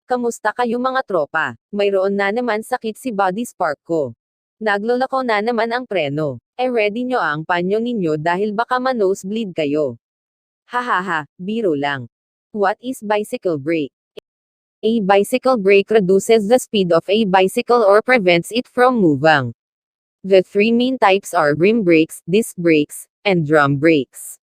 Kamusta kayo mga tropa? Mayroon na naman sakit si body spark ko. Nagloloko na naman ang preno. Ready nyo ang panyo ninyo dahil baka ma-nosebleed kayo. Hahaha, biro lang. What is bicycle brake? A bicycle brake reduces the speed of a bicycle or prevents it from moving. The three main types are rim brakes, disc brakes, and drum brakes.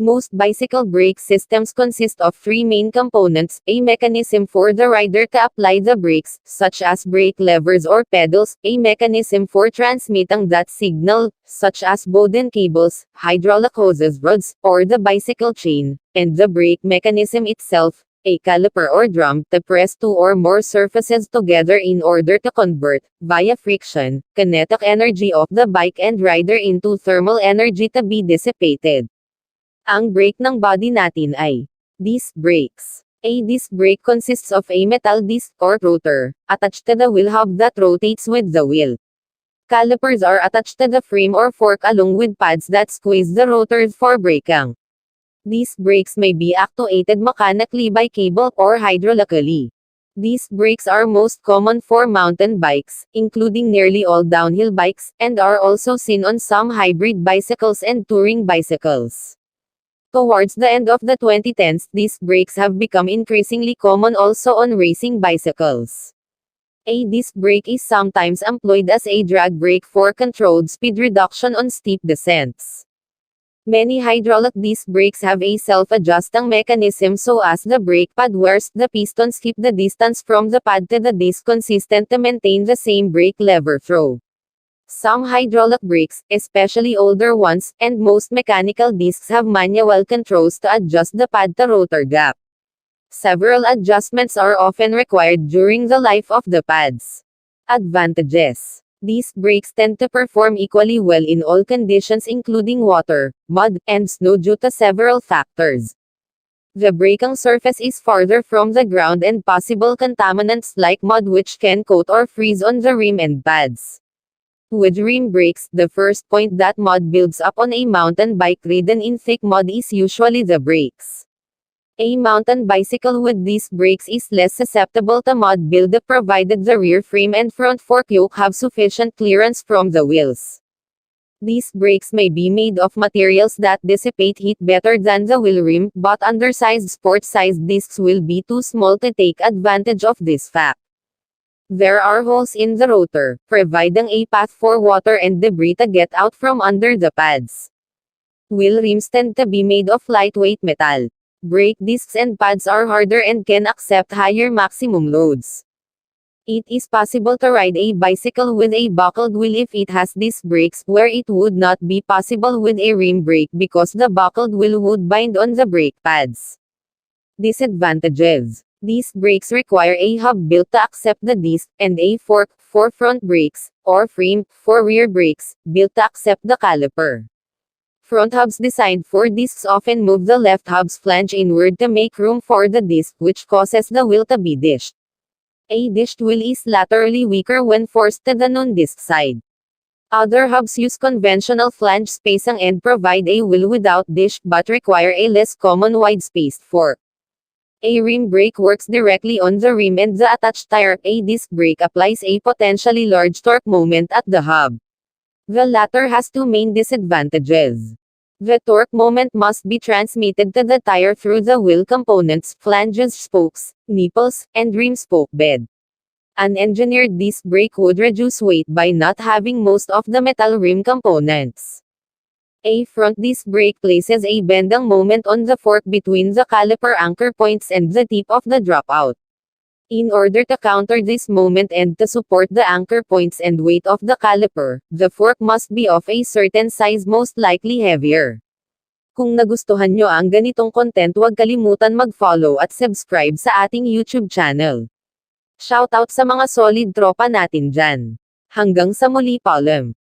Most bicycle brake systems consist of three main components: a mechanism for the rider to apply the brakes, such as brake levers or pedals, a mechanism for transmitting that signal, such as Bowden cables, hydraulic hoses rods, or the bicycle chain, and the brake mechanism itself, a caliper or drum, to press two or more surfaces together in order to convert, via friction, kinetic energy of the bike and rider into thermal energy to be dissipated. Ang brake ng body natin ay disc brakes. A disc brake consists of a metal disc or rotor attached to the wheel hub that rotates with the wheel. Calipers are attached to the frame or fork along with pads that squeeze the rotors for braking. Disc brakes may be actuated mechanically by cable or hydraulically. Disc brakes are most common for mountain bikes, including nearly all downhill bikes, and are also seen on some hybrid bicycles and touring bicycles. Towards the end of the 2010s, disc brakes have become increasingly common also on racing bicycles. A disc brake is sometimes employed as a drag brake for controlled speed reduction on steep descents. Many hydraulic disc brakes have a self-adjusting mechanism so as the brake pad whereas the pistons keep the distance from the pad to the disc consistent to maintain the same brake lever throw. Some hydraulic brakes, especially older ones, and most mechanical discs have manual controls to adjust the pad to rotor gap. Several adjustments are often required during the life of the pads. Advantages. These brakes tend to perform equally well in all conditions including water, mud, and snow due to several factors. The braking surface is farther from the ground and possible contaminants like mud which can coat or freeze on the rim and pads. With rim brakes, the first point that mud builds up on a mountain bike ridden in thick mud is usually the brakes. A mountain bicycle with disc brakes is less susceptible to mud buildup provided the rear frame and front fork yoke have sufficient clearance from the wheels. These brakes may be made of materials that dissipate heat better than the wheel rim, but undersized sport-sized discs will be too small to take advantage of this fact. There are holes in the rotor, providing a path for water and debris to get out from under the pads. Wheel rims tend to be made of lightweight metal. Brake discs and pads are harder and can accept higher maximum loads. It is possible to ride a bicycle with a buckled wheel if it has disc brakes, where it would not be possible with a rim brake because the buckled wheel would bind on the brake pads. Disadvantages. These brakes require a hub built to accept the disc, and a fork, for front brakes, or frame, for rear brakes, built to accept the caliper. Front hubs designed for discs often move the left hub's flange inward to make room for the disc, which causes the wheel to be dished. A dished wheel is laterally weaker when forced to the non-disc side. Other hubs use conventional flange spacing and provide a wheel without dish but require a less common wide-spaced fork. A rim brake works directly on the rim and the attached tire. A disc brake applies a potentially large torque moment at the hub. The latter has two main disadvantages. The torque moment must be transmitted to the tire through the wheel components, flanges, spokes, nipples, and rim spoke bed. An engineered disc brake would reduce weight by not having most of the metal rim components. A front disc brake places a bending moment on the fork between the caliper anchor points and the tip of the dropout. In order to counter this moment and to support the anchor points and weight of the caliper, the fork must be of a certain size, most likely heavier. Kung nagustuhan nyo ang ganitong content, huwag kalimutan mag-follow at subscribe sa ating YouTube channel. Shoutout sa mga solid tropa natin dyan. Hanggang sa muli, paalam.